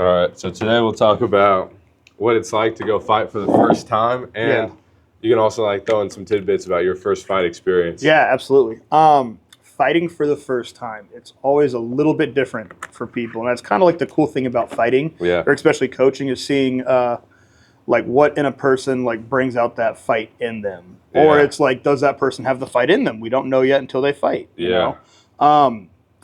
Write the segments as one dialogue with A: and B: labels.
A: All right, so today we'll talk about what it's like to go fight for the first time, and you can also like throw in some tidbits about your first fight experience.
B: Yeah, absolutely. Fighting for the first time, it's always a little bit different for people, and that's kind of like the cool thing about fighting, or especially coaching, is seeing like what in a person like brings out that fight in them, or it's like, does that person have the fight in them? We don't know yet until they fight. You know?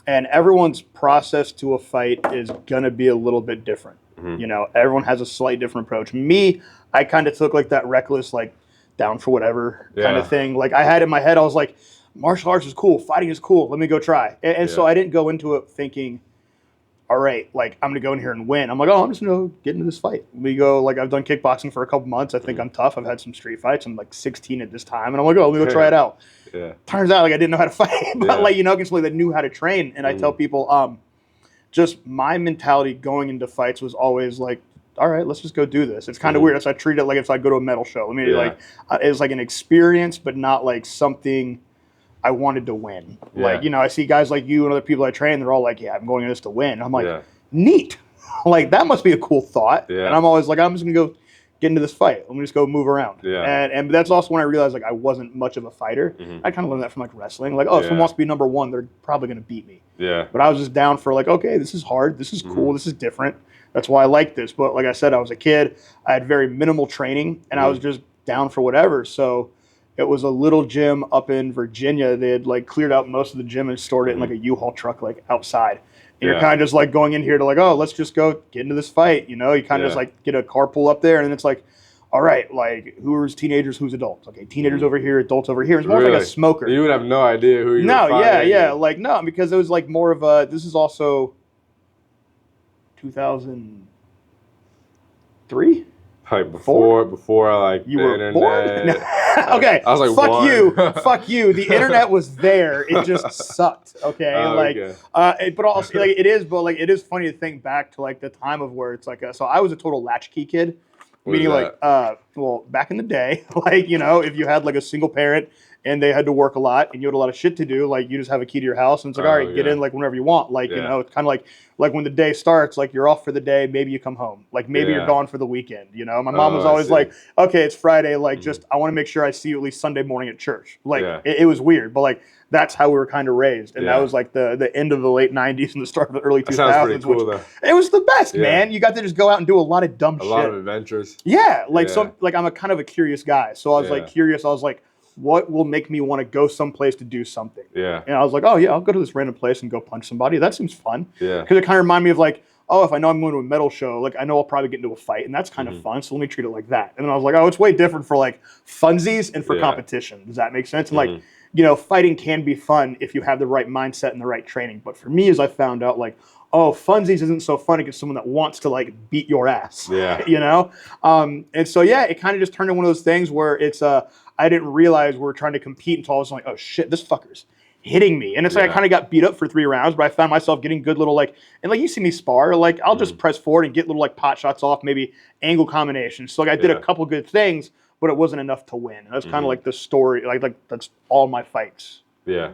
B: And everyone's process to a fight is gonna be a little bit different. You know, everyone has a slight different approach. Me, I kind of took like that reckless, like down for whatever kind of thing. Like I had in my head, I was like, martial arts is cool, fighting is cool. Let me go try. And so I didn't go into it thinking, all right, like I'm gonna go in here and win. I'm like, oh, I'm just gonna get into this fight. We go, like I've done kickboxing for a couple months. I think I'm tough. I've had some street fights. I'm like 16 at this time, and I'm like, oh, let me go try it out. Turns out like I didn't know how to fight, but like, you know, against somebody that knew how to train. And I tell people, just my mentality going into fights was always like, all right, let's just go do this. It's kind of weird. So I treat it like if I go to a metal show. I mean, like it's like an experience, but not like something I wanted to win. Like, you know, I see guys like you and other people I train, they're all like, yeah, I'm going in this to win. I'm like, neat. Like, that must be a cool thought. And I'm always like, I'm just going to go get into this fight. Let me just go move around. And that's also when I realized, like, I wasn't much of a fighter. I kind of learned that from, like, wrestling. Like, oh, if someone wants to be number one, they're probably going to beat me. But I was just down for, like, okay, this is hard. This is cool. This is different. That's why I like this. But like I said, I was a kid. I had very minimal training, and I was just down for whatever. So it was a little gym up in Virginia. They had like cleared out most of the gym and stored it in like a U-Haul truck like outside. And you're kind of just like going in here to like, oh, let's just go get into this fight. You know, you kind of just like get a carpool up there, and it's like, all right, like who's teenagers, who's adults? Okay, teenagers over here, adults over here. It's more like a smoker.
A: You would have no idea who you were fighting.
B: Like no, because it was like more of a. This is also 2003.
A: Like before like
B: you
A: the
B: were
A: internet.
B: Born? Okay,
A: I was like,
B: fuck you. The internet was there. It just sucked. Okay, but also like it is, but like it is funny to think back to like the time of where it's like. So I was a total latchkey kid, meaning like, well, back in the day, like you know, if you had like a single parent and they had to work a lot and you had a lot of shit to do, like you just have a key to your house and it's like, all right, get in like whenever you want. Like, you know, it's kind of like when the day starts, like you're off for the day, maybe you come home. Like maybe you're gone for the weekend, you know? My mom was always like, okay, it's Friday. Like just, I want to make sure I see you at least Sunday morning at church. Like it was weird, but like that's how we were kind of raised. And that was like the end of the late 90s and the start of the early 2000s.
A: Sounds pretty cool, though.
B: It was the best, man. You got to just go out and do a lot of dumb shit.
A: A lot of adventures.
B: Yeah. Like, so like I'm a kind of a curious guy. So I was like curious. I was like, what will make me want to go someplace to do something? And I was like, oh yeah, I'll go to this random place and go punch somebody. That seems fun. Because it kind of reminded me of like, oh, if I know I'm going to a metal show, like I know I'll probably get into a fight, and that's kind of fun. So let me treat it like that. And then I was like, oh, it's way different for like funsies and for competition. Does that make sense? And like, you know, fighting can be fun if you have the right mindset and the right training. But for me, as I found out, like, oh, funsies isn't so fun against someone that wants to like beat your ass. You know? And so yeah, it kind of just turned into one of those things where it's I didn't realize we were trying to compete until I was like, oh shit, this fucker's hitting me. And it's like I kind of got beat up for 3 rounds, but I found myself getting good little like, and like you see me spar, like I'll just press forward and get little like pot shots off, maybe angle combinations. So like I did a couple good things, but it wasn't enough to win. And that's kind of like the story, like that's all my fights.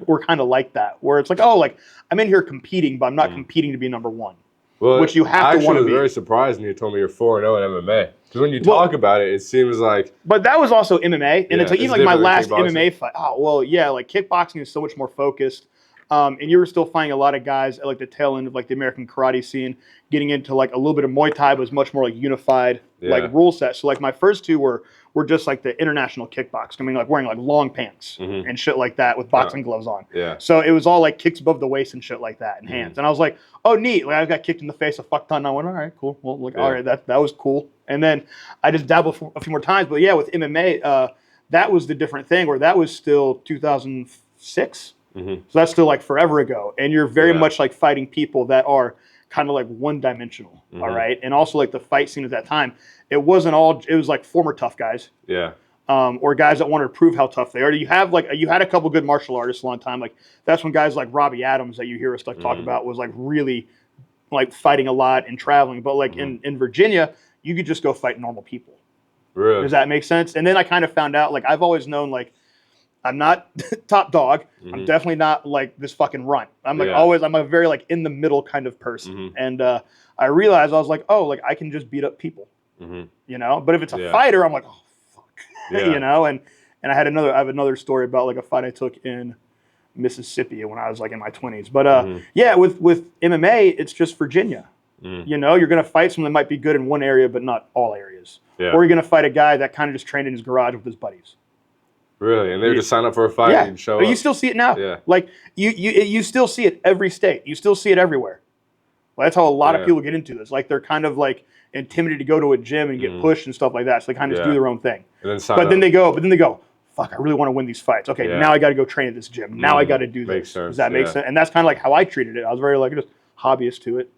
B: Were kind of like that, where it's like, oh, like I'm in here competing, but I'm not competing to be number one.
A: Well,
B: which you have to want to be.
A: I was very surprised when you told me you're 4-0 in MMA. Because when you talk about it, it seems like...
B: But that was also MMA. And it's like, even like my last MMA fight. Oh, well, yeah, like kickboxing is so much more focused. And you were still finding a lot of guys at like the tail end of like the American karate scene, getting into like a little bit of Muay Thai, but was much more like unified like rule set. So like my first two were just like the international kickbox. I mean, like wearing like long pants and shit like that with boxing gloves on. So it was all like kicks above the waist and shit like that and hands. And I was like, oh, neat. Like I got kicked in the face a fuck ton. And I went, all right, cool. Well, like, all right, that was cool. And then I just dabbled a few more times. But yeah, with MMA, that was the different thing where that was still 2006. So that's still like forever ago. And you're very much like fighting people that are kind of like one-dimensional, all right? And also like the fight scene at that time, it wasn't all, it was like former tough guys. Or guys that wanted to prove how tough they are. You had a couple good martial artists a long time. Like that's when guys like Robbie Adams that you hear us like talk about was like really like fighting a lot and traveling. But like in Virginia, you could just go fight normal people.
A: Really?
B: Does that make sense? And then I kind of found out, like I've always known like I'm not top dog.
A: Mm-hmm.
B: I'm definitely not like this fucking runt. I'm like always, I'm a very like in the middle kind of person.
A: Mm-hmm.
B: And I realized I was like, oh, like I can just beat up people, you know? But if it's a fighter, I'm like, oh, fuck, you know? And I have another story about like a fight I took in Mississippi when I was like in my 20s. But yeah, with MMA, it's just Virginia. You know, you're going to fight someone that might be good in one area, but not all areas. Or you're going to fight a guy that kind of just trained in his garage with his buddies.
A: Really? And they would just sign up for a fight and show up?
B: You still see it now.
A: Yeah.
B: Like, you still see it every state. You still see it everywhere. Well, that's how a lot of people get into this. Like, they're kind of like intimidated to go to a gym and get pushed and stuff like that. So they kind of just do their own thing.
A: And
B: then they go, fuck, I really want to win these fights. Okay, now I got to go train at this gym. Now I got to do this.
A: Makes sense.
B: Does that make sense? And that's kind of like how I treated it. I was very like just hobbyist to it.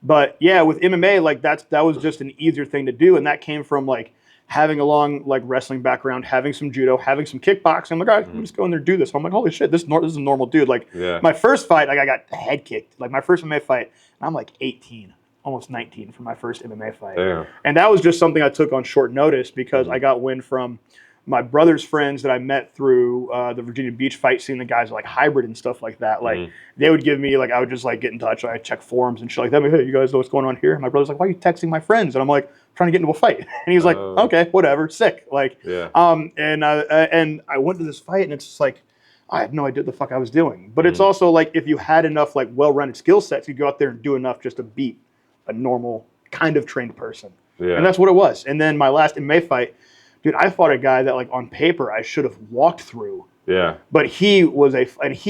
B: But yeah, with MMA, like that was just an easier thing to do, and that came from like having a long like wrestling background, having some judo, having some kickboxing. I'm like, all right, I'm just go in there and do this. I'm like, holy shit, this is a normal dude. Like my first fight, like I got head kicked. Like my first MMA fight, and I'm like 18, almost 19 for my first MMA fight. Damn. And that was just something I took on short notice because I got wind from my brother's friends that I met through the Virginia Beach fight scene, the guys are like hybrid and stuff like that. Like they would give me like, I would just like get in touch. I'd check forums and shit like that. Like, hey, you guys know what's going on here? And my brother's like, why are you texting my friends? And I'm like, trying to get into a fight. And he's like, okay, whatever, sick. Like, and I went to this fight and it's just like, I had no idea what the fuck I was doing. But it's also like, if you had enough like well-rounded skill sets, you go out there and do enough just to beat a normal kind of trained person. And that's what it was. And then my last MMA fight, dude, I fought a guy that, like, on paper, I should have walked through. Yeah. But he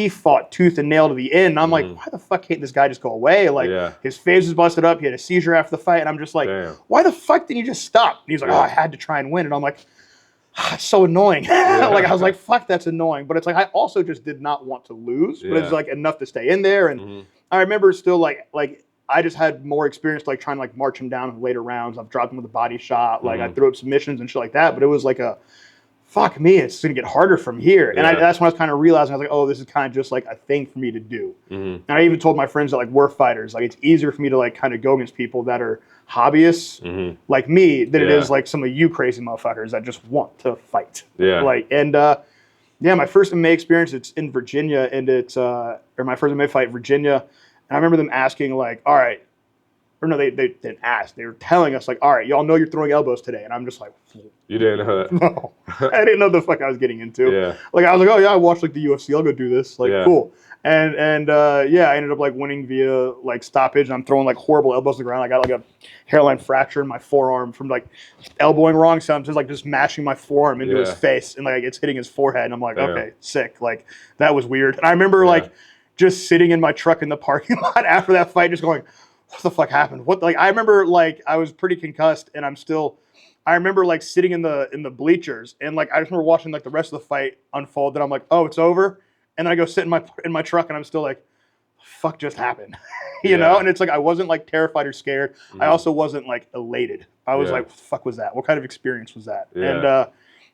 B: fought tooth and nail to the end. And I'm like, why the fuck can't this guy just go away? Like, his face was busted up. He had a seizure after the fight. And I'm just like, why the fuck didn't you just stop? And he's like, oh, I had to try and win. And I'm like, it's so annoying. Like, I was like, fuck, that's annoying. But it's like, I also just did not want to lose. But it's like enough to stay in there. And I remember still, like, I just had more experience like trying to like march him down in later rounds. I've dropped him with a body shot. Like I threw up submissions and shit like that. But it was like a, fuck me, it's going to get harder from here. And that's when I was kind of realizing, I was like, oh, this is kind of just like a thing for me to do. And I even told my friends that like were fighters, like it's easier for me to like kind of go against people that are hobbyists like me than it is like some of you crazy motherfuckers that just want to fight. Like, and my first MMA experience, it's in Virginia, and it's, or my first MMA fight, Virginia. And I remember them asking, like, all right, or no, they didn't ask. They were telling us, like, all right, y'all know you're throwing elbows today. And I'm just like,
A: you didn't know that?
B: No. I didn't know the fuck I was getting into. Like, I was like, oh, yeah, I watched, like, the UFC. I'll go do this. Like, cool. And I ended up, like, winning via, like, stoppage. And I'm throwing, like, horrible elbows to the ground. I got, like, a hairline fracture in my forearm from, like, elbowing wrong. So I'm just, like, just mashing my forearm into his face. And, like, it's hitting his forehead. And I'm like, okay, sick. Like, that was weird. And I remember, like, just sitting in my truck in the parking lot after that fight, just going, what the fuck happened? What, like, I remember, like, I was pretty concussed, and I remember, like, sitting in the bleachers, and, like, I just remember watching, like, the rest of the fight unfold, and I'm like, oh, it's over? And then I go sit in my truck, and I'm still like, fuck just happened? You know? And it's like, I wasn't, like, terrified or scared. I also wasn't, like, elated. I was like, what the fuck was that? What kind of experience was that?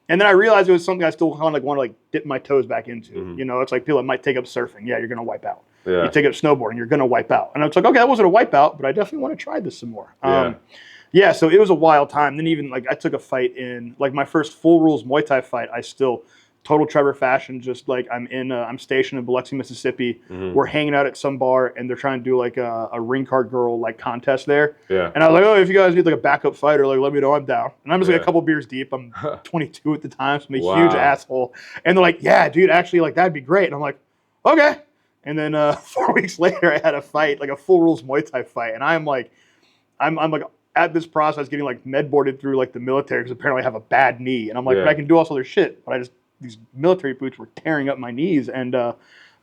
B: And then I realized it was something I still kind of like want to like dip my toes back into. You know, it's like people that might take up surfing. Yeah, you're going to wipe out. You take up snowboarding, you're going to wipe out. And I was like, okay, that wasn't a wipeout, but I definitely want to try this some more. So it was a wild time. Then even like I took a fight in like my first full rules Muay Thai fight. I still total Trevor fashion. Just like I'm stationed in Biloxi, Mississippi. We're hanging out at some bar, and they're trying to do like a ring card girl like contest there. And I was like, oh, if you guys need like a backup fighter, like let me know, I'm down. And I'm just like a couple beers deep. I'm 22 at the time, so I'm a huge asshole. And they're like, yeah, dude, actually, like that'd be great. And I'm like, okay. And then 4 weeks later, I had a fight, like a full rules Muay Thai fight, and I'm like at this process getting like med boarded through like the military because apparently I have a bad knee, and I'm like, but I can do all this other shit, but these military boots were tearing up my knees, and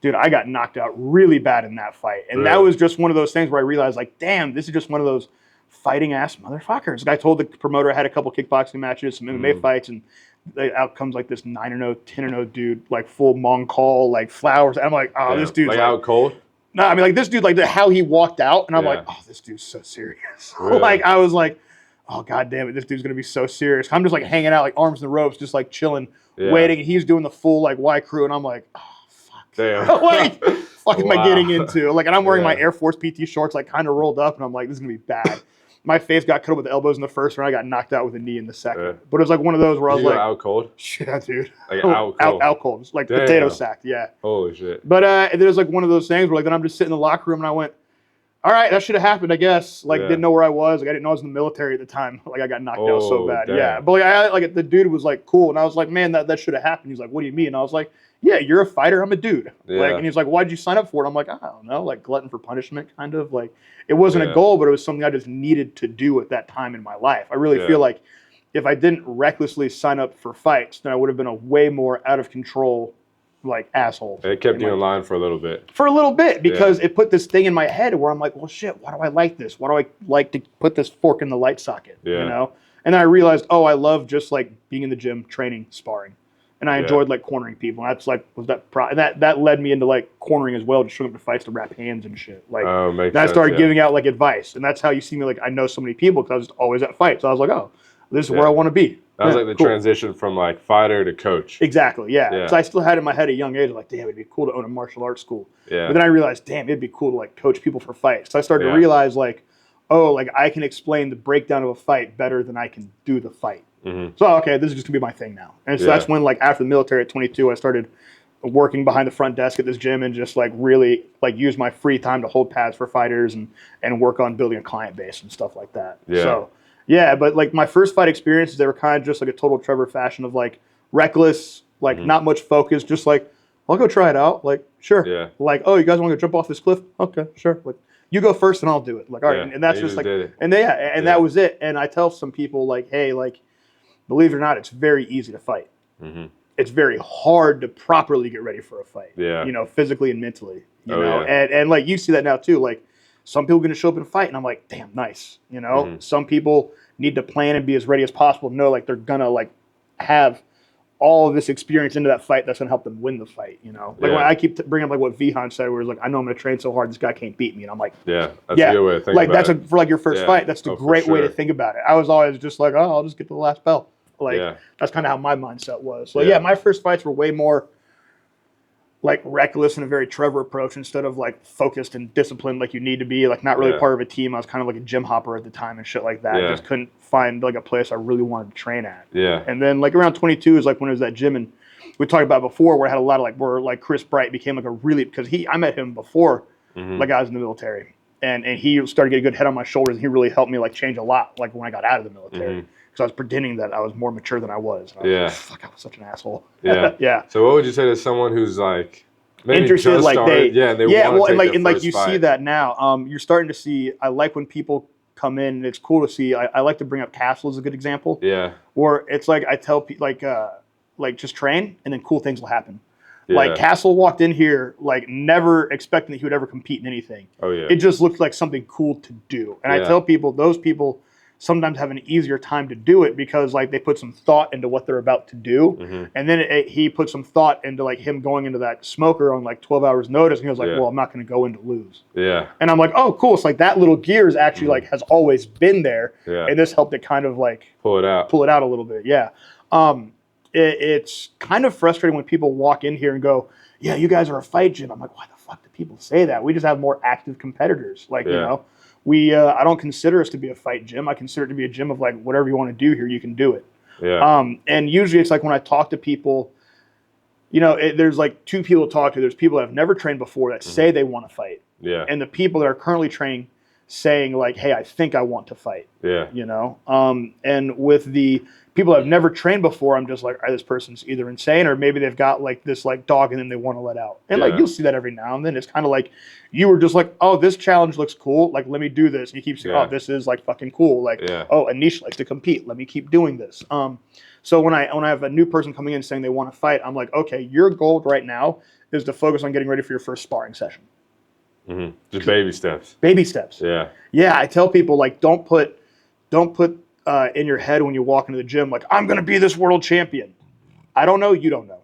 B: dude, I got knocked out really bad in that fight. And that was just one of those things where I realized, like, damn, this is just one of those fighting ass motherfuckers. I told the promoter I had a couple kickboxing matches, some MMA fights, and out comes like this 9-0, 10-0 dude, like full Mongol, like flowers. And I'm like, oh, this dude's
A: like out cold.
B: No, I mean, like this dude, like how he walked out, and I'm like, oh, this dude's so serious. Really? Like I was like, oh god damn it, this dude's gonna be so serious. I'm just like hanging out, like arms and ropes, just like chilling, waiting. And he's doing the full like Y crew, and I'm like, oh fuck, damn, like fuck am I getting into? Like, and I'm wearing my Air Force PT shorts, like kind of rolled up, and I'm like, this is gonna be bad. my face got cut up with the elbows in the first round. I got knocked out with a knee in the second. But it was like one of those where I was
A: Did you
B: like,
A: go out cold?
B: Yeah, dude.
A: Like out cold.
B: Out cold. Just like
A: Damn.
B: potato sacked, yeah.
A: Holy shit.
B: But and there was like one of those things where like then I'm just sitting in the locker room and I went, all right, that should have happened, I guess. Like didn't know where I was. Like I didn't know I was in the military at the time. Like I got knocked out so bad.
A: Damn.
B: Yeah. But like the dude was like cool. And I was like, man, that should have happened. He's like, what do you mean? And I was like, yeah, you're a fighter. I'm a dude.
A: Yeah.
B: Like, and he's like, why'd you sign up for it? I'm like, I don't know, like glutton for punishment, kind of. Like it wasn't a goal, but it was something I just needed to do at that time in my life. I really feel like if I didn't recklessly sign up for fights, then I would have been a way more out of control, like asshole.
A: It kept you in line for a little bit.
B: For a little bit, because it put this thing in my head where I'm like, well, shit, why do I like this? Why do I like to put this fork in the light socket?
A: Yeah.
B: You know? And then I realized, I love just like being in the gym, training, sparring. And I enjoyed like cornering people. And that's like, that led me into like cornering as well, just showing up to fights to wrap hands and shit. Like, then I started giving out like advice. And that's how you see me, like, I know so many people because I was always at fights. So I was like, oh, this is where I want to be.
A: That was like the transition from like fighter to coach.
B: Exactly, yeah. So I still had in my head at a young age, like, damn, it'd be cool to own a martial arts school.
A: Yeah.
B: But then I realized, damn, it'd be cool to like coach people for fights. So I started to realize like, like I can explain the breakdown of a fight better than I can do the fight. So okay, this is just gonna be my thing now. And so that's when like after the military at 22, I started working behind the front desk at this gym and just like really like use my free time to hold pads for fighters and work on building a client base and stuff like that.
A: Yeah.
B: So yeah, but like my first fight experiences, they were kind of just like a total Trevor fashion of like reckless, like not much focus, just like I'll go try it out. Like sure. Yeah. Like, oh, you guys want to jump off this cliff? Okay, sure. Like you go first and I'll do it. Like all right, and that's just like that was it. And I tell some people like, hey, like believe it or not, it's very easy to fight. It's very hard to properly get ready for a fight. Yeah. You know, physically and mentally. You know, and like you see that now too. Like some people are gonna show up and fight, and I'm like, damn, nice. You know, some people need to plan and be as ready as possible. Know like they're gonna like have all of this experience into that fight that's gonna help them win the fight. You know, like when I keep bringing up like what Vihan said, where it's like, I know I'm gonna train so hard, this guy can't beat me, and I'm like,
A: that's a good way to think
B: like
A: about
B: that's for like your first fight. That's a great way to think about it. I was always just like, oh, I'll just get to the last bell. Like that's kind of how my mindset was. So my first fights were way more like reckless and a very Trevor approach instead of like focused and disciplined like you need to be. Like not really part of a team. I was kind of like a gym hopper at the time and shit like that. I just couldn't find like a place I really wanted to train at. Yeah. And then like around 22 is like when it was that gym, and we talked about before where I had a lot of like where like Chris Bright became like a really, because I met him before like I was in the military, and he started getting a good head on my shoulders, and he really helped me like change a lot like when I got out of the military. So I was pretending that I was more mature than I was. And I was like, fuck, I was such an asshole. Yeah.
A: So what would you say to someone who's like maybe
B: interested, like
A: started,
B: and like you see that now. You're starting to see. I like when people come in, and it's cool to see. I like to bring up Castle as a good example. Yeah. Or it's like I tell people like just train, and then cool things will happen. Yeah. Like Castle walked in here like never expecting that he would ever compete in anything. Oh yeah. It just looked like something cool to do, and I tell people those people sometimes have an easier time to do it because like they put some thought into what they're about to do, and then he put some thought into like him going into that smoker on like 12 hours notice, and he was like, well, I'm not going to go in to lose. Yeah. And I'm like, oh cool, it's like that little gear is actually like has always been there, and this helped it kind of like pull it out a little bit. It's kind of frustrating when people walk in here and go, yeah, you guys are a fight gym. I'm like, why the fuck do people say that? We just have more active competitors. Like, you know, I don't consider us to be a fight gym. I consider it to be a gym of like, whatever you want to do here, you can do it. Yeah. And usually it's like when I talk to people, you know, there's like two people to talk to. There's people that have never trained before that say they want to fight. Yeah. And the people that are currently training saying like, hey, I think I want to fight. Yeah. You know? And with the people that have never trained before, I'm just like, this person's either insane or maybe they've got like this like dog and then they want to let out. And like you'll see that every now and then. It's kind of like you were just like, oh, this challenge looks cool. Like, let me do this. And you keep saying, oh, this is like fucking cool. Like, oh, Anish likes to compete. Let me keep doing this. So when I have a new person coming in saying they want to fight, I'm like, okay, your goal right now is to focus on getting ready for your first sparring session.
A: Just baby steps.
B: Baby steps. Yeah. Yeah. I tell people like, don't put in your head when you walk into the gym, like, I'm going to be this world champion. I don't know. You don't know.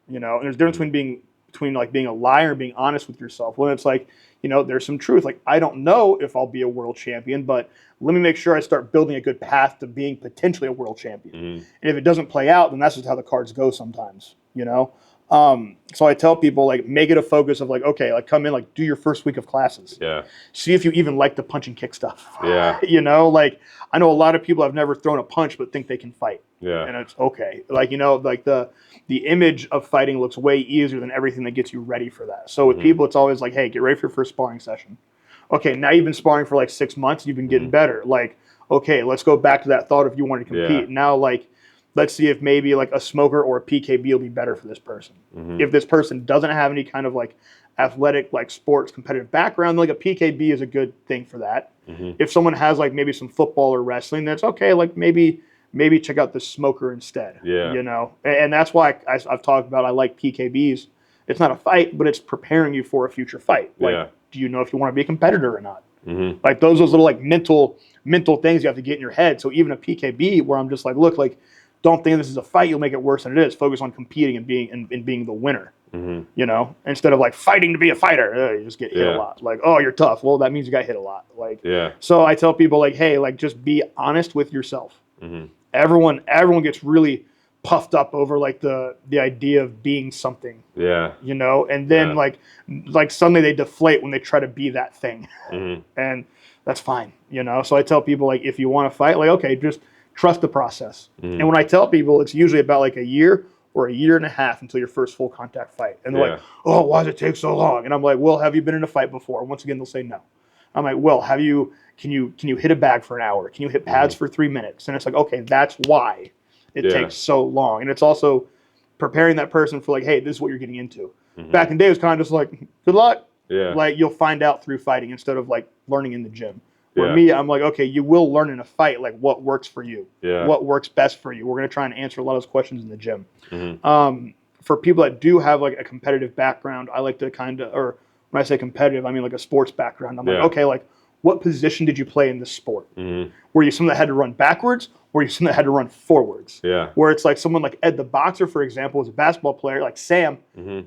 B: You know, and there's a difference between like being a liar and being honest with yourself. When it's like, you know, there's some truth. Like, I don't know if I'll be a world champion, but let me make sure I start building a good path to being potentially a world champion. And if it doesn't play out, then that's just how the cards go sometimes, you know? So I tell people, like, make it a focus of, like, okay, like, come in, like, do your first week of classes.
A: Yeah.
B: See if you even like the punch and kick stuff.
A: Yeah.
B: You know, like, I know a lot of people have never thrown a punch but think they can fight.
A: Yeah.
B: And it's okay. Like, you know, like the image of fighting looks way easier than everything that gets you ready for that. So with people, it's always like, hey, get ready for your first sparring session. Okay, now you've been sparring for like 6 months, you've been getting better. Like, okay, let's go back to that thought if you want to compete.
A: Yeah.
B: Now, like, let's see if maybe like a smoker or a PKB will be better for this person. If this person doesn't have any kind of like athletic, like sports competitive background, like a PKB is a good thing for that. If someone has like maybe some football or wrestling, that's okay. Like maybe check out the smoker instead.
A: Yeah.
B: You know, and that's why I've talked about I like PKBs. It's not a fight, but it's preparing you for a future fight. Like, do you know if you want to be a competitor or not? Like those little like mental things you have to get in your head. So even a PKB where I'm just like, look, like, don't think this is a fight. You'll make it worse than it is. Focus on competing and being the winner. You know, instead of like fighting to be a fighter, you just get hit a lot. Like, oh, you're tough. Well, that means you got hit a lot. Like, so I tell people like, hey, like just be honest with yourself. Everyone gets really puffed up over like the idea of being something. Yeah. You know, and then like suddenly they deflate when they try to be that thing. And that's fine. You know, so I tell people like, if you want to fight, like, okay, just trust the process. And when I tell people, it's usually about like a year or a year and a half until your first full contact fight. And they're like, oh, why does it take so long? And I'm like, well, have you been in a fight before? And once again, they'll say no. I'm like, well, can you hit a bag for an hour? Can you hit pads for 3 minutes? And it's like, okay, that's why it takes so long. And it's also preparing that person for like, hey, this is what you're getting into. Back in the day, it was kind of just like, good luck. Yeah. Like you'll find out through fighting instead of like learning in the gym. For me, I'm like, okay, you will learn in a fight, like what works for you, what works best for you. We're going to try and answer a lot of those questions in the gym. For people that do have like a competitive background, I like to kind of, or when I say competitive, I mean like a sports background. I'm like, okay, like what position did you play in this sport? Were you someone that had to run backwards? Were you someone that had to run forwards? Where it's like someone like Ed the boxer, for example, is a basketball player, like Sam.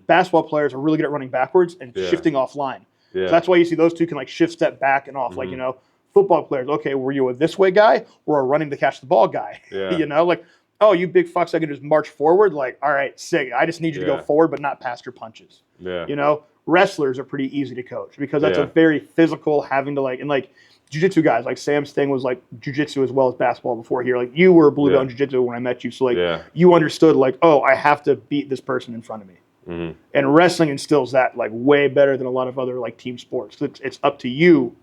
B: Basketball players are really good at running backwards and shifting offline. So that's why you see those two can like shift, step back and off. Like, you know, football players, okay, were you a this way guy or a running to catch the ball guy? You know, like, oh, you big fucks, I can just march forward. Like, all right, sick. I just need you to go forward, but not past your punches. You know, wrestlers are pretty easy to coach because that's a very physical having to like, and like jiu-jitsu guys, like Sam's thing was like jiu-jitsu as well as basketball before here. Like you were blue belt in jiu-jitsu when I met you. So like you understood like, oh, I have to beat this person in front of me. And wrestling instills that like way better than a lot of other like team sports. It's up to you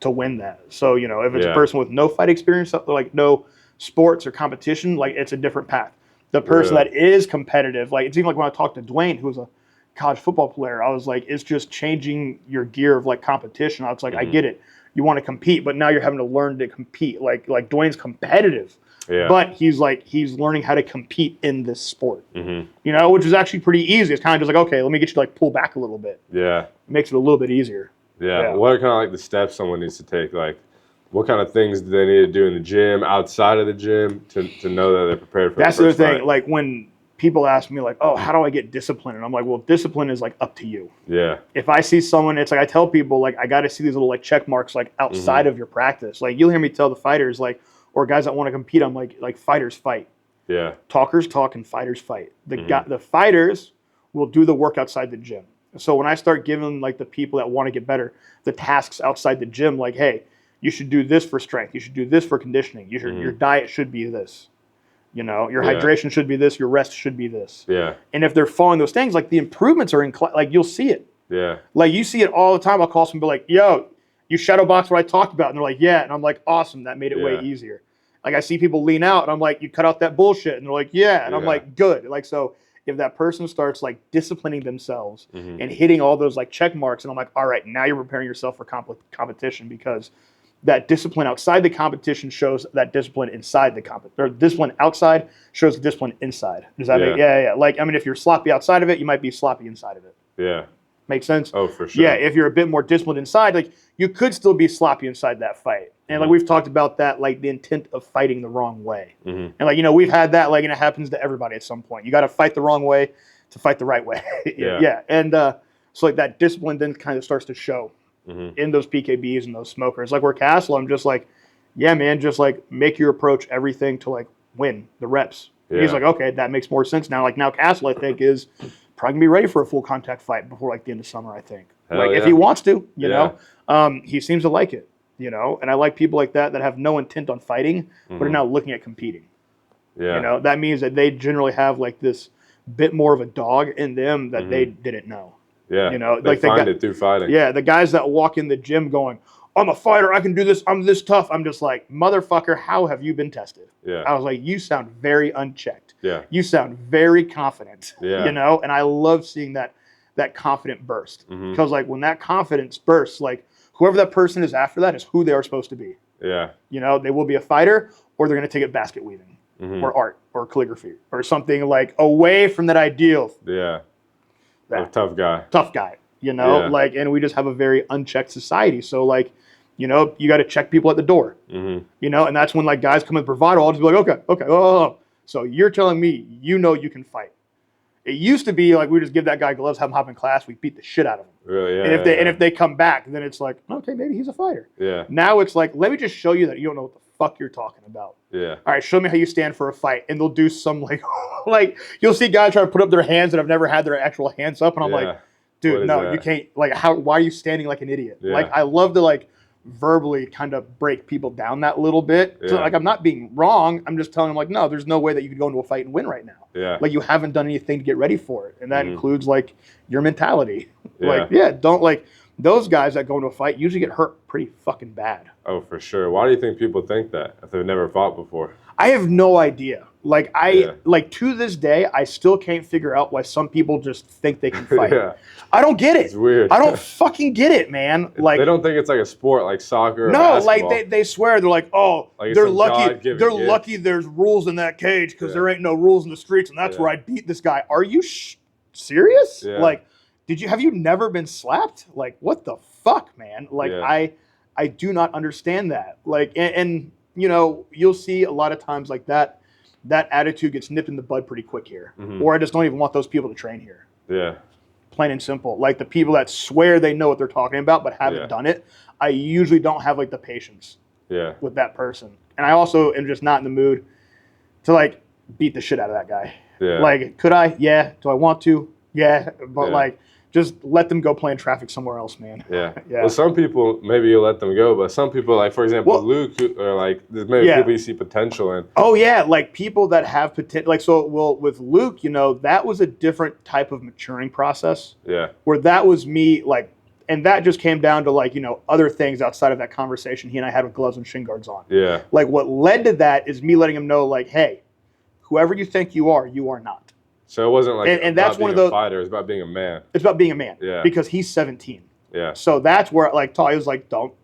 B: to win that. So, you know, if it's a person with no fight experience, like no sports or competition, like it's a different path. The person that is competitive, like it's even like when I talked to Dwayne, who was a college football player, I was like, it's just changing your gear of like competition. I was like, I get it. You want to compete, but now you're having to learn to compete. Like Dwayne's competitive, but he's learning how to compete in this sport, you know, which is actually pretty easy. It's kind of just like, okay, let me get you to like pull back a little bit. It makes it a little bit easier.
A: What are kind of like the steps someone needs to take? Like, what kind of things do they need to do in the gym, outside of the gym, to know that they're prepared for the first fight? That's the thing.
B: Like, when people ask me, like, oh, how do I get discipline? And I'm like, well, discipline is, like, up to you. If I see someone, it's like I tell people, like, I got to see these little, like, check marks, like, outside of your practice. Like, you'll hear me tell the fighters, like, or guys that want to compete, I'm like, fighters fight. Talkers talk and fighters fight. The fighters will do the work outside the gym. So when I start giving like the people that want to get better the tasks outside the gym, like, hey, you should do this for strength. You should do this for conditioning. Your diet should be this. You know, your hydration should be this. Your rest should be this. And if they're following those things, like the improvements are like you'll see it. Like you see it all the time. I'll call someone and be like, yo, you shadow box what I talked about. And they're like, yeah. And I'm like, awesome. That made it way easier. Like I see people lean out and I'm like, you cut out that bullshit. And they're like, yeah. And I'm like, good. Like, so if that person starts like disciplining themselves and hitting all those like check marks, and I'm like, all right, now you're preparing yourself for competition, because that discipline outside the competition shows that discipline inside the or discipline outside shows the discipline inside. Does that make Like, I mean, if you're sloppy outside of it, you might be sloppy inside of it. Make sense?
A: Oh, for sure.
B: Yeah, if you're a bit more disciplined inside, like you could still be sloppy inside that fight. And like we've talked about that, like the intent of fighting the wrong way. And like, you know, we've had that, like, and it happens to everybody at some point. You got to fight the wrong way to fight the right way. And so like that discipline then kind of starts to show in those PKBs and those smokers. Like where Castle, I'm just like, yeah, man, just like make your approach everything to like win the reps. He's like, okay, that makes more sense now. Like now Castle, I think, is probably gonna be ready for a full contact fight before like the end of summer, I think.
A: Hell
B: like
A: yeah.
B: if he wants to, you know. He seems to like it, you know, and I like people like that have no intent on fighting, but are now looking at competing.
A: Yeah.
B: You know, that means that they generally have like this bit more of a dog in them that they didn't know.
A: Yeah.
B: You know,
A: they
B: like
A: find it through fighting.
B: Yeah, the guys that walk in the gym going, I'm a fighter, I can do this, I'm this tough. I'm just like, motherfucker, how have you been tested?
A: Yeah.
B: I was like, you sound very unchecked.
A: Yeah.
B: You sound very confident.
A: Yeah.
B: You know, and I love seeing that confident burst. Because like when that confidence bursts, like whoever that person is after that is who they are supposed to be.
A: Yeah.
B: You know, they will be a fighter or they're going to take it basket weaving or art or calligraphy or something like away from that ideal.
A: Yeah.
B: That
A: tough guy.
B: Tough guy. You know, like, and we just have a very unchecked society. So like, you know, you got to check people at the door, you know, and that's when like guys come with bravado. I'll just be like, okay. Oh. So you're telling me, you know, you can fight. It used to be like we just give that guy gloves, have him hop in class, we beat the shit out of him.
A: Really? Yeah.
B: And if they come back, then it's like, okay, maybe he's a fighter.
A: Yeah.
B: Now it's like, let me just show you that you don't know what the fuck you're talking about.
A: Yeah.
B: All right, show me how you stand for a fight, and they'll do some like, like you'll see guys try to put up their hands that have never had their actual hands up, and I'm like, dude, no, you can't. Like, why are you standing like an idiot?
A: Yeah.
B: Like, I love to like verbally kind of break people down that little bit. So like, I'm not being wrong. I'm just telling them like, no, there's no way that you could go into a fight and win right now.
A: Yeah.
B: Like you haven't done anything to get ready for it. And that includes like your mentality. Like, don't like those guys that go into a fight usually get hurt pretty fucking bad.
A: Oh, for sure. Why do you think people think that if they've never fought before?
B: I have no idea. Like like to this day, I still can't figure out why some people just think they can fight. I don't get it.
A: It's weird.
B: I don't fucking get it, man. Like
A: they don't think it's like a sport like soccer. Or
B: no,
A: basketball.
B: like they swear they're like, oh,
A: like
B: they're lucky. They're
A: gift.
B: lucky. There's rules in that cage because there ain't no rules in the streets, and that's where I beat this guy. Are you serious?
A: Yeah.
B: Like, have you never been slapped? Like, what the fuck, man? Like, I do not understand that. Like, and you know, you'll see a lot of times like that attitude gets nipped in the bud pretty quick here. Or I just don't even want those people to train here.
A: Yeah.
B: Plain and simple. Like the people that swear they know what they're talking about but haven't done it, I usually don't have like the patience with that person. And I also am just not in the mood to like beat the shit out of that guy.
A: Yeah.
B: Like, could I? Yeah. Do I want to? Yeah. But like, just let them go play in traffic somewhere else, man.
A: Yeah. Well, some people, maybe you'll let them go, but some people, like, for example, Luke, or like, there's maybe people you see potential in.
B: Oh, yeah. Like, people that have potential. Like, so, well, with Luke, you know, that was a different type of maturing process.
A: Yeah.
B: Where that was me, like, and that just came down to, like, you know, other things outside of that conversation he and I had with gloves and shin guards on.
A: Yeah.
B: Like, what led to that is me letting him know, like, hey, whoever you think you are not.
A: So it wasn't like
B: and that's one of those
A: fighter. It's about being a man.
B: It's about being a man.
A: Yeah.
B: Because he's 17.
A: Yeah.
B: So that's where like Ty was like, don't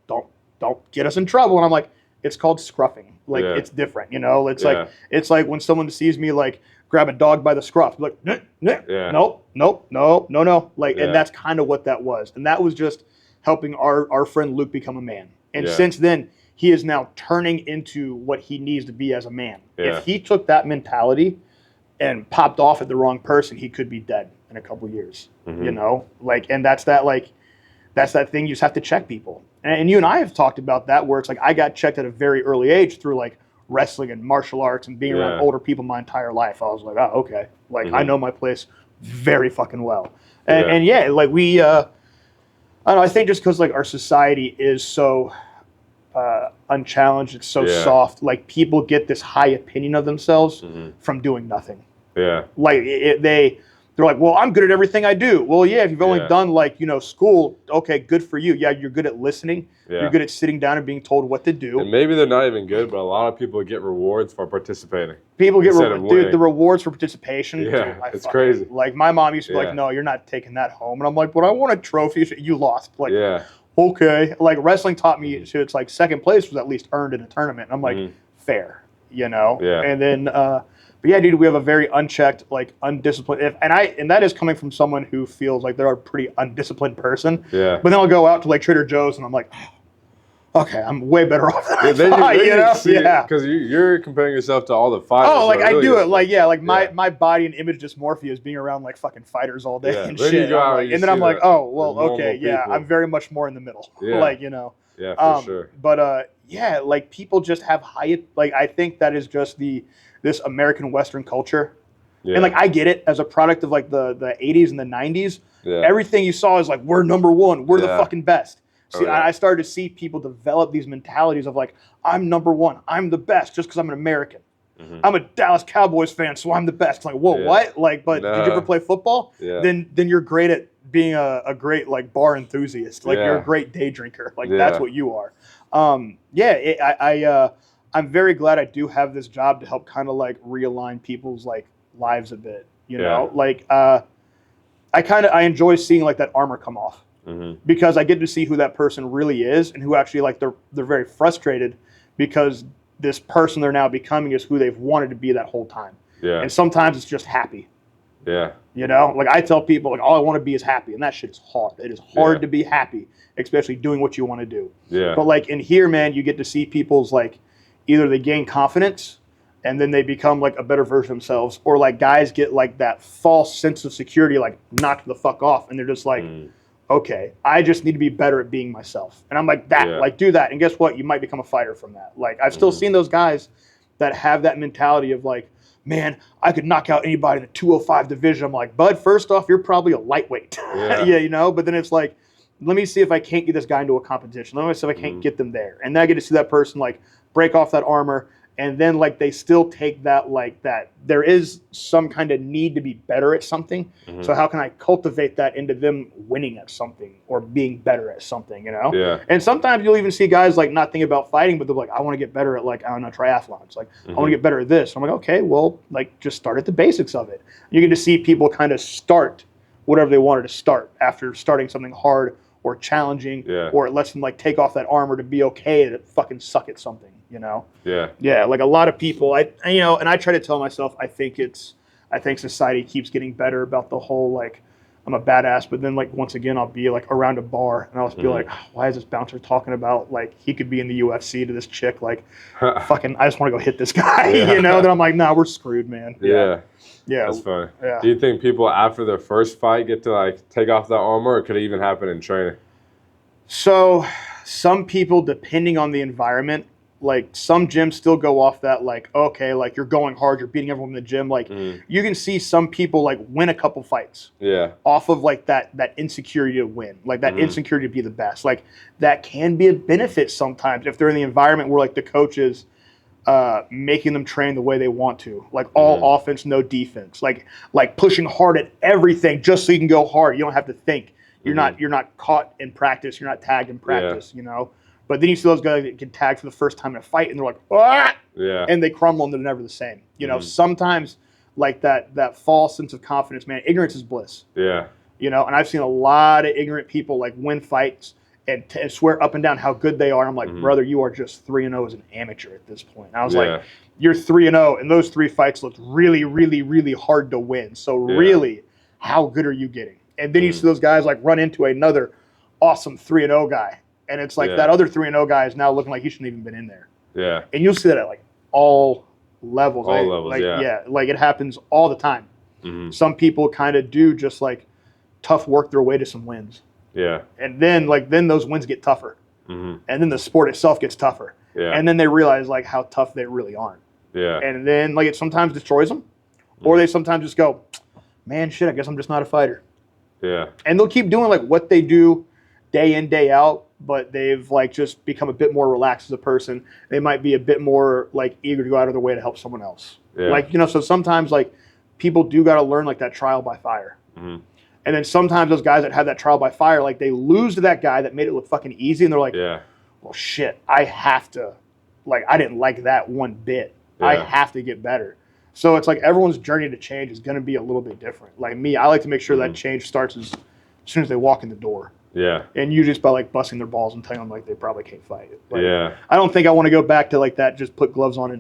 B: get us in trouble. And I'm like, it's called scruffing. Like it's different, you know. It's like when someone sees me like grab a dog by the scruff, like nope. Like and that's kind of what that was. And that was just helping our friend Luke become a man. And since then, he is now turning into what he needs to be as a man.
A: Yeah.
B: If he took that mentality and popped off at the wrong person, he could be dead in a couple years, you know? Like, and that's that thing, you just have to check people. And you and I have talked about that, where it's like, I got checked at a very early age through like wrestling and martial arts and being around older people my entire life. I was like, oh, okay. Like, I know my place very fucking well. And like we, I don't know, I think just because like our society is so unchallenged, it's so soft, like people get this high opinion of themselves from doing nothing.
A: Yeah.
B: Like they're like, well, I'm good at everything I do. Well, yeah, if you've only done like, you know, school, okay, good for you. Yeah, you're good at listening. Yeah. You're good at sitting down and being told what to do.
A: And maybe they're not even good, but a lot of people get rewards for participating.
B: People get the rewards for participation.
A: Yeah,
B: dude,
A: it's crazy.
B: Like my mom used to be like, no, you're not taking that home. And I'm like, but I want a trophy. You lost. Like, okay. Like wrestling taught me, it's like second place was at least earned in a tournament. And I'm like, fair, you know? Yeah. And then, but yeah, dude, we have a very unchecked, like undisciplined, and that is coming from someone who feels like they're a pretty undisciplined person. Yeah. But then I'll go out to like Trader Joe's and I'm like, okay, I'm way better off than I thought, you know? Yeah.
A: Because you're comparing yourself to all the fighters.
B: Oh, like I do it, like like my body and image dysmorphia is being around like fucking fighters all day and shit. And then I'm like, oh, well, okay, yeah, I'm very much more in the middle, like, you know.
A: Yeah, for sure.
B: But yeah, like people just have high, like I think that is just this American Western culture And like I get it as a product of like the 80s and the 90s. Yeah. Everything you saw is like, we're number one, we're the fucking best. See, I started to see people develop these mentalities of like, I'm number one, I'm the best just because I'm an American. I'm a Dallas Cowboys fan, so I'm the best. Like, whoa, what? Like, but did you ever play football? Then you're great at being a great like bar enthusiast. Like you're a great day drinker. Like that's what you are. I'm very glad I do have this job to help kind of like realign people's like lives a bit. You know, like I enjoy seeing like that armor come off because I get to see who that person really is and who actually like they're very frustrated because this person they're now becoming is who they've wanted to be that whole time. Yeah. And sometimes it's just happy. Yeah. You know, like I tell people, like all I want to be is happy, and that shit is hard. It is hard to be happy, especially doing what you want to do. Yeah. But like in here, man, you get to see people's like either they gain confidence and then they become like a better version of themselves, or like guys get like that false sense of security, like knocked the fuck off, and they're just like, okay, I just need to be better at being myself. And I'm like, like do that. And guess what? You might become a fighter from that. Like I've still seen those guys that have that mentality of like, man, I could knock out anybody in the 205 division. I'm like, bud, first off, you're probably a lightweight. You know, but then it's like, let me see if I can't get this guy into a competition. Let me see if I can't get them there. And then I get to see that person like break off that armor. And then like they still take that like that there is some kind of need to be better at something. So how can I cultivate that into them winning at something or being better at something, you know? Yeah. And sometimes you'll even see guys like not thinking about fighting, but they're like, I want to get better at like, I don't know, triathlons. Like, I want to get better at this. I'm like, okay, well, like just start at the basics of it. You get to see people kind of start whatever they wanted to start after starting something hard or challenging, or it lets them like take off that armor to be okay to fucking suck at something. You know? Yeah. Like a lot of people, you know, and I try to tell myself, I think society keeps getting better about the whole, like, I'm a badass, but then like, once again, I'll be like around a bar and I'll just be like, oh, why is this bouncer talking about like, he could be in the UFC to this chick? Like fucking, I just want to go hit this guy, you know? Then I'm like, nah, we're screwed, man. Yeah.
A: That's funny. Yeah. Do you think people after their first fight get to like take off the armor, or could it even happen in training?
B: So some people, depending on the environment, like some gyms still go off that like, okay, like you're going hard, you're beating everyone in the gym. Like you can see some people like win a couple fights off of like that insecurity to win, like that insecurity to be the best. Like that can be a benefit sometimes if they're in the environment where like the coach is making them train the way they want to, like all offense, no defense, like pushing hard at everything just so you can go hard. You don't have to think. You're not caught in practice. You're not tagged in practice, you know? But then you see those guys that get tagged for the first time in a fight, and they're like, ah! And they crumble, and they're never the same. You know, sometimes like that false sense of confidence, man, ignorance is bliss. Yeah. You know, and I've seen a lot of ignorant people like win fights and swear up and down how good they are. And I'm like, brother, you are just 3-0 as an amateur at this point. And I was like, you're 3-0, and those 3 fights looked really, really, really hard to win. So really, how good are you getting? And then you see those guys like run into another awesome 3-0 guy. And it's like that other 3-0 guy is now looking like he shouldn't even been in there. Yeah. And you'll see that at like all levels.
A: All levels,
B: like, like it happens all the time. Some people kind of do just like tough work their way to some wins. Yeah. And then those wins get tougher. And then the sport itself gets tougher. Yeah. And then they realize like how tough they really aren't. Yeah. And then like it sometimes destroys them. Or they sometimes just go, man, shit, I guess I'm just not a fighter. Yeah. And they'll keep doing like what they do day in, day out, but they've like just become a bit more relaxed as a person. They might be a bit more like eager to go out of their way to help someone else. Yeah. Like, you know, so sometimes like people do got to learn like that trial by fire. And then sometimes those guys that have that trial by fire, like they lose to that guy that made it look fucking easy. And they're like, well, shit, I have to, like, I didn't like that one bit. I have to get better. So it's like everyone's journey to change is going to be a little bit different. Like me, I like to make sure that change starts as soon as they walk in the door. Yeah. And you just by like busting their balls and telling them like they probably can't fight. Like, I don't think I want to go back to like that, just put gloves on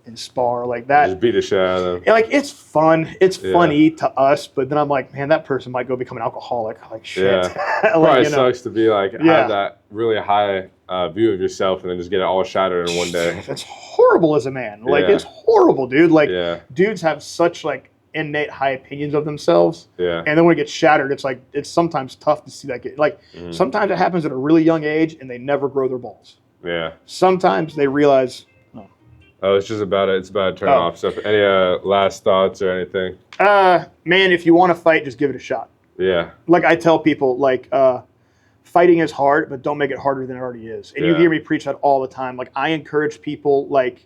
B: and spar like that.
A: Just beat the shit out of them.
B: And, like it's fun. It's funny to us, but then I'm like, man, that person might go become an alcoholic. Like shit.
A: Yeah. Like, probably sucks to be like have that really high view of yourself and then just get it all shattered in one day.
B: It's horrible as a man. Like it's horrible, dude. Like dudes have such like innate high opinions of themselves. Yeah. And then when it gets shattered, it's like it's sometimes tough to see that get like sometimes it happens at a really young age and they never grow their balls. Yeah. Sometimes they realize, oh,
A: Oh, it's just about it. It's about to turn off. So, any last thoughts or anything?
B: Man, if you want to fight, just give it a shot.
A: Yeah.
B: Like I tell people, like fighting is hard, but don't make it harder than it already is. And you hear me preach that all the time. Like I encourage people, like